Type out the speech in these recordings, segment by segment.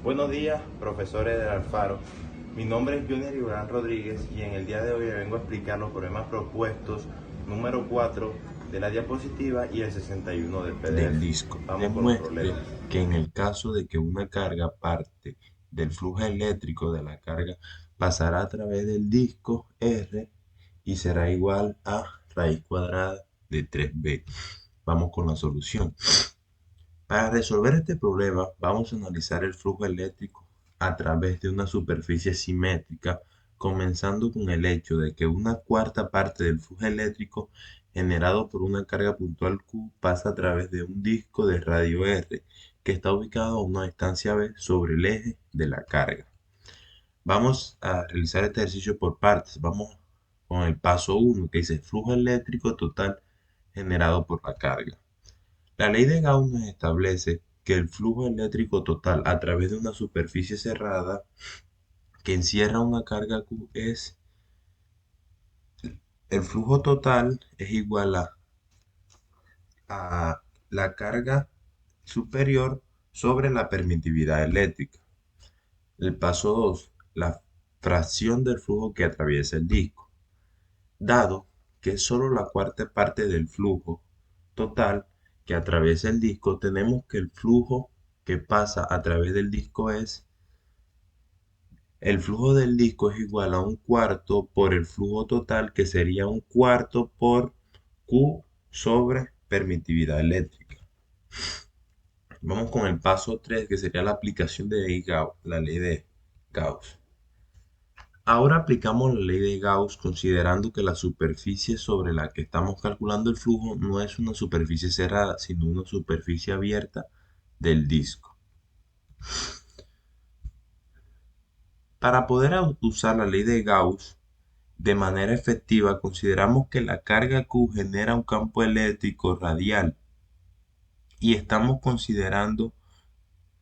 Buenos días, profesores del Alfaro. Mi nombre es Junior Iván Rodríguez y en el día de hoy vengo a explicar los problemas propuestos número 4 de la diapositiva y el 61 del Del PDF. disco. Vamos con los Demuestre problemas. que en el caso de que una carga parte del flujo eléctrico de la carga pasará a través del disco R y será igual a raíz cuadrada de 3b. Vamos con la solución. Para resolver este problema, vamos a analizar el flujo eléctrico a través de una superficie simétrica, comenzando con el hecho de que una cuarta parte del flujo eléctrico generado por una carga puntual Q pasa a través de un disco de radio R que está ubicado a una distancia B sobre el eje de la carga. Vamos a realizar este ejercicio por partes. Vamos con el paso 1 que dice flujo eléctrico total generado por la carga. La ley de Gauss nos establece que el flujo eléctrico total a través de una superficie cerrada que encierra una carga Q es el flujo total es igual a la carga superior sobre la permitividad eléctrica. El paso 2, la fracción del flujo que atraviesa el disco. Dado que es solo la cuarta parte del flujo total que atraviesa el disco, tenemos que el flujo que pasa a través del disco el flujo del disco es igual a un cuarto por el flujo total, que sería un cuarto por Q sobre permitividad eléctrica. Vamos con el paso 3 que sería la aplicación de Gauss, la ley de Gauss. Ahora aplicamos la ley de Gauss considerando que la superficie sobre la que estamos calculando el flujo no es una superficie cerrada, sino una superficie abierta del disco. Para poder usar la ley de Gauss de manera efectiva, consideramos que la carga Q genera un campo eléctrico radial y estamos considerando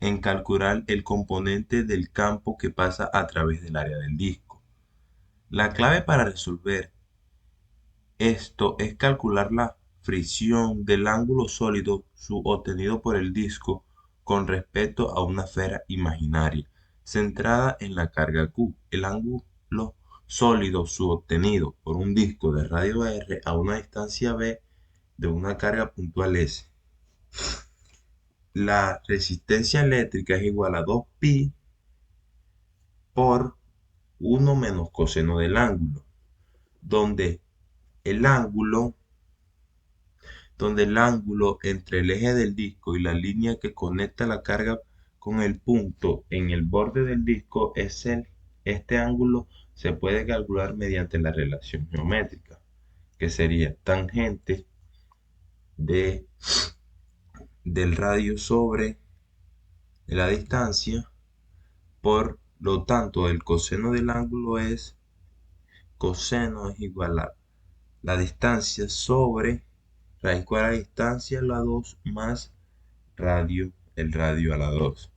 en calcular el componente del campo que pasa a través del área del disco. La clave para resolver esto es calcular la fricción del ángulo sólido obtenido por el disco con respecto a una esfera imaginaria centrada en la carga Q. El ángulo sólido obtenido por un disco de radio R a una distancia B de una carga puntual S. La resistencia eléctrica es igual a 2pi por 1 menos coseno del ángulo, donde el ángulo entre el eje del disco y la línea que conecta la carga con el punto en el borde del disco este ángulo se puede calcular mediante la relación geométrica, que sería tangente de, del radio sobre la distancia. Por lo tanto, el coseno del ángulo coseno es igual a la distancia sobre raíz cuadrada de distancia a la 2 más el radio a la 2.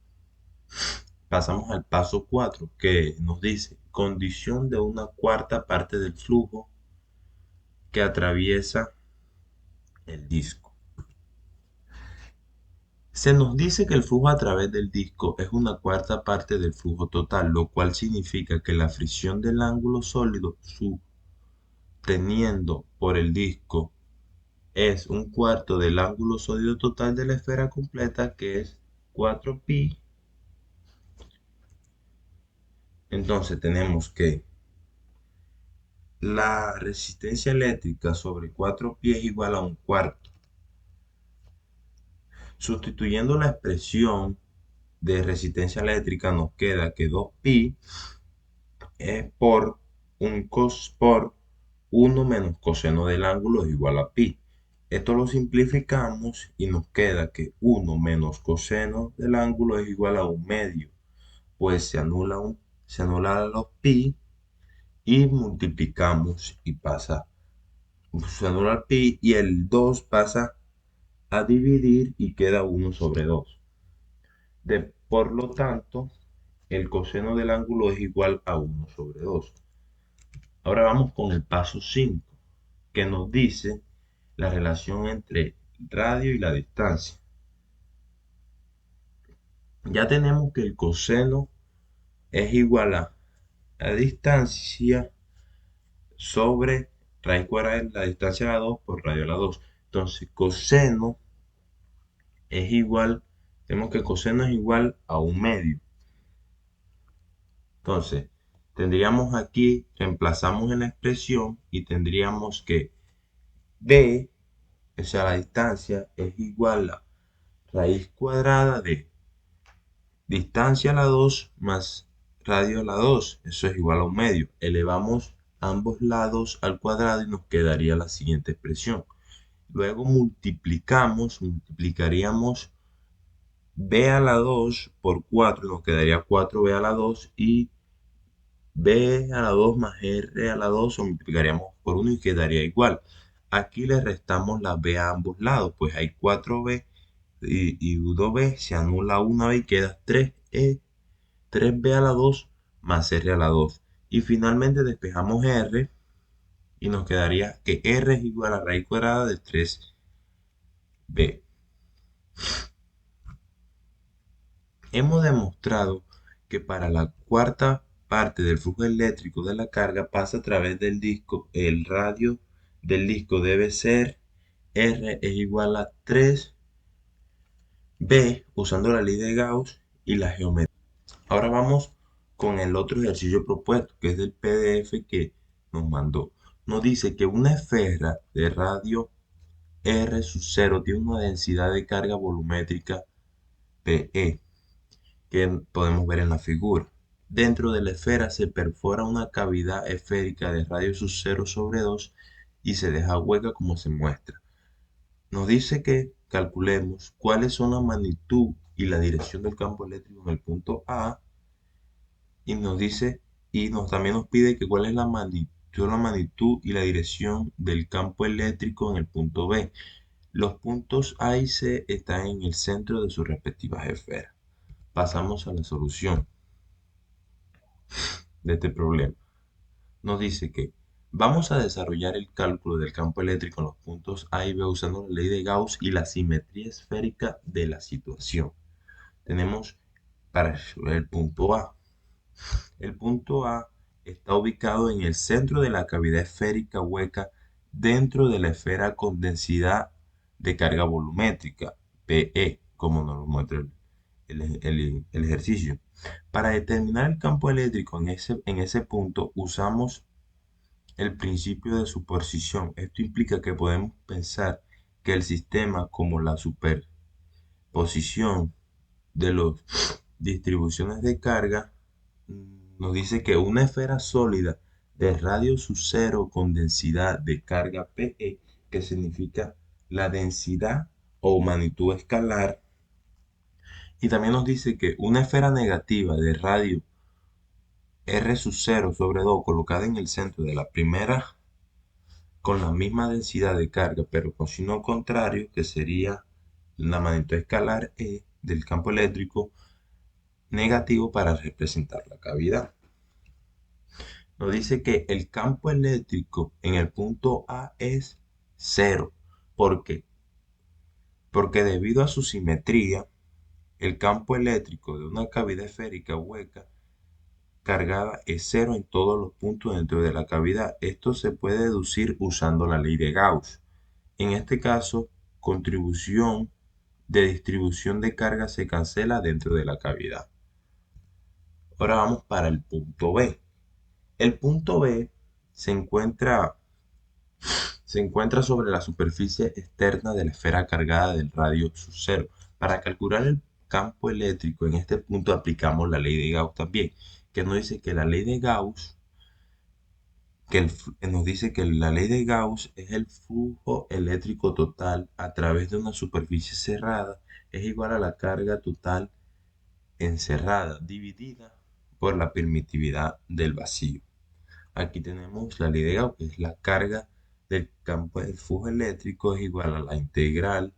Pasamos al paso 4 que nos dice condición de una cuarta parte del flujo que atraviesa el disco. Se nos dice que el flujo a través del disco es una cuarta parte del flujo total, lo cual significa que la fricción del ángulo sólido subteniendo por el disco es un cuarto del ángulo sólido total de la esfera completa, que es 4pi. Entonces tenemos que la resistencia eléctrica sobre 4pi es igual a un cuarto. Sustituyendo la expresión de resistencia eléctrica nos queda que 2pi es por 1 menos coseno del ángulo es igual a pi. Esto lo simplificamos y nos queda que 1 menos coseno del ángulo es igual a 1/2. Pues se anula los pi y multiplicamos y se anula el pi y el 2 pasa a dividir y queda 1 sobre 2. Por lo tanto, el coseno del ángulo es igual a 1 sobre 2. Ahora vamos con el paso 5, que nos dice la relación entre radio y la distancia. Ya tenemos que el coseno es igual a la distancia sobre raíz cuadrada de la distancia a la 2 por radio a la 2. Entonces, coseno es igual, tenemos que coseno es igual a un medio. Entonces, tendríamos aquí, reemplazamos en la expresión y tendríamos que b, o sea, la distancia, es igual a raíz cuadrada de distancia a la 2 más radio a la 2. Eso es igual a un medio. Elevamos ambos lados al cuadrado y nos quedaría la siguiente expresión. Luego multiplicaríamos b a la 2 por 4, nos quedaría 4b a la 2 y b a la 2 más r a la 2 lo multiplicaríamos por 1 y quedaría igual. Aquí le restamos la b a ambos lados, pues hay 4b y 2b, se anula una b y queda 3b a la 2 más r a la 2. Y finalmente despejamos r y nos quedaría que r es igual a raíz cuadrada de 3b. Hemos demostrado que para la cuarta parte del flujo eléctrico de la carga pasa a través del disco. El radio del disco debe ser R es igual a 3B usando la ley de Gauss y la geometría. Ahora vamos con el otro ejercicio propuesto, que es del PDF que nos mandó. Nos dice que una esfera de radio R sub 0 tiene una densidad de carga volumétrica PE, que podemos ver en la figura. Dentro de la esfera se perfora una cavidad esférica de radio sub 0 sobre 2 y se deja hueca como se muestra. Nos dice que calculemos cuáles son la magnitud y la dirección del campo eléctrico en el punto A y nos dice también nos pide que cuál es la magnitud y la dirección del campo eléctrico en el punto B. Los puntos A y C están en el centro de sus respectivas esferas. Pasamos a la solución de este problema. Nos dice que vamos a desarrollar el cálculo del campo eléctrico en los puntos A y B usando la ley de Gauss y la simetría esférica de la situación. Tenemos para el punto A. El punto A está ubicado en el centro de la cavidad esférica hueca dentro de la esfera con densidad de carga volumétrica, PE, como nos lo muestra el ejercicio. Para determinar el campo eléctrico en ese punto usamos el principio de superposición. Esto implica que podemos pensar que el sistema como la superposición de las distribuciones de carga nos dice que una esfera sólida de radio sub 0 con densidad de carga PE, que significa la densidad o magnitud escalar, y también nos dice que una esfera negativa de radio R sub 0 sobre 2 colocada en el centro de la primera con la misma densidad de carga, pero con signo contrario, que sería la magnitud escalar E del campo eléctrico negativo para representar la cavidad. Nos dice que el campo eléctrico en el punto A es cero. ¿Por qué? Porque debido a su simetría, el campo eléctrico de una cavidad esférica hueca cargada es cero en todos los puntos dentro de la cavidad. Esto se puede deducir usando la ley de Gauss. En este caso, contribución de distribución de carga se cancela dentro de la cavidad. Ahora vamos para el punto B. El punto B se encuentra sobre la superficie externa de la esfera cargada del radio sub 0. Para calcular el campo eléctrico en este punto aplicamos la ley de Gauss también, que nos dice que la ley de Gauss nos dice que la ley de Gauss es el flujo eléctrico total a través de una superficie cerrada es igual a la carga total encerrada dividida por la permitividad del vacío. Aquí tenemos la ley de Gauss, que es la carga del campo del flujo eléctrico es igual a la integral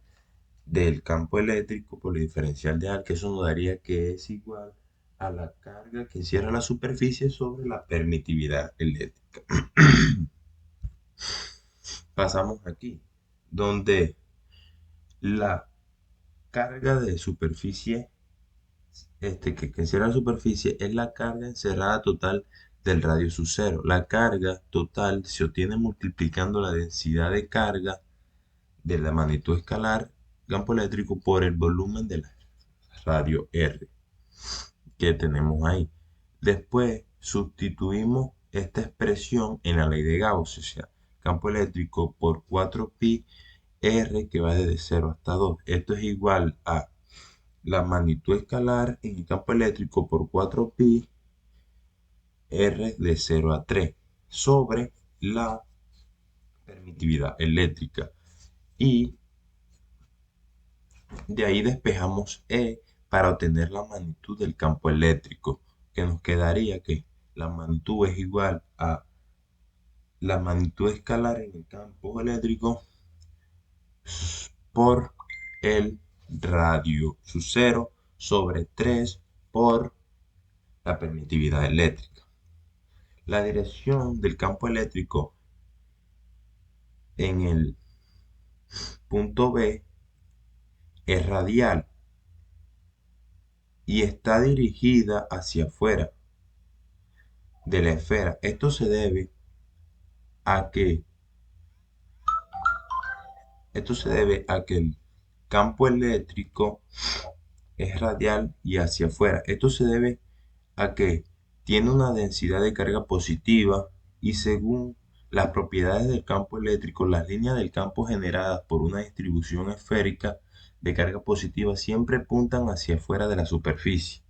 del campo eléctrico por el diferencial de A, que eso nos daría que es igual a la carga que encierra la superficie sobre la permitividad eléctrica. Pasamos aquí, donde la carga de superficie que encierra la superficie es la carga encerrada total del radio su cero. La carga total se obtiene multiplicando la densidad de carga de la magnitud escalar campo eléctrico por el volumen del radio R que tenemos ahí. Después sustituimos esta expresión en la ley de Gauss, o sea, campo eléctrico por 4pi R que va desde 0 hasta 2. Esto es igual a la magnitud escalar en el campo eléctrico por 4pi R de 0 a 3 sobre la permitividad eléctrica. Y de ahí despejamos E para obtener la magnitud del campo eléctrico, que nos quedaría que la magnitud es igual a la magnitud escalar en el campo eléctrico por el radio su cero sobre 3 por la permitividad eléctrica. La dirección del campo eléctrico en el punto B es radial y está dirigida hacia afuera de la esfera. A que, esto se debe a que el campo eléctrico es radial y hacia afuera. Esto se debe a que tiene una densidad de carga positiva y según las propiedades del campo eléctrico, las líneas del campo generadas por una distribución esférica de carga positiva siempre apuntan hacia afuera de la superficie.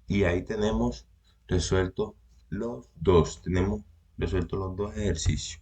Y ahí tenemos resueltos los dos ejercicios.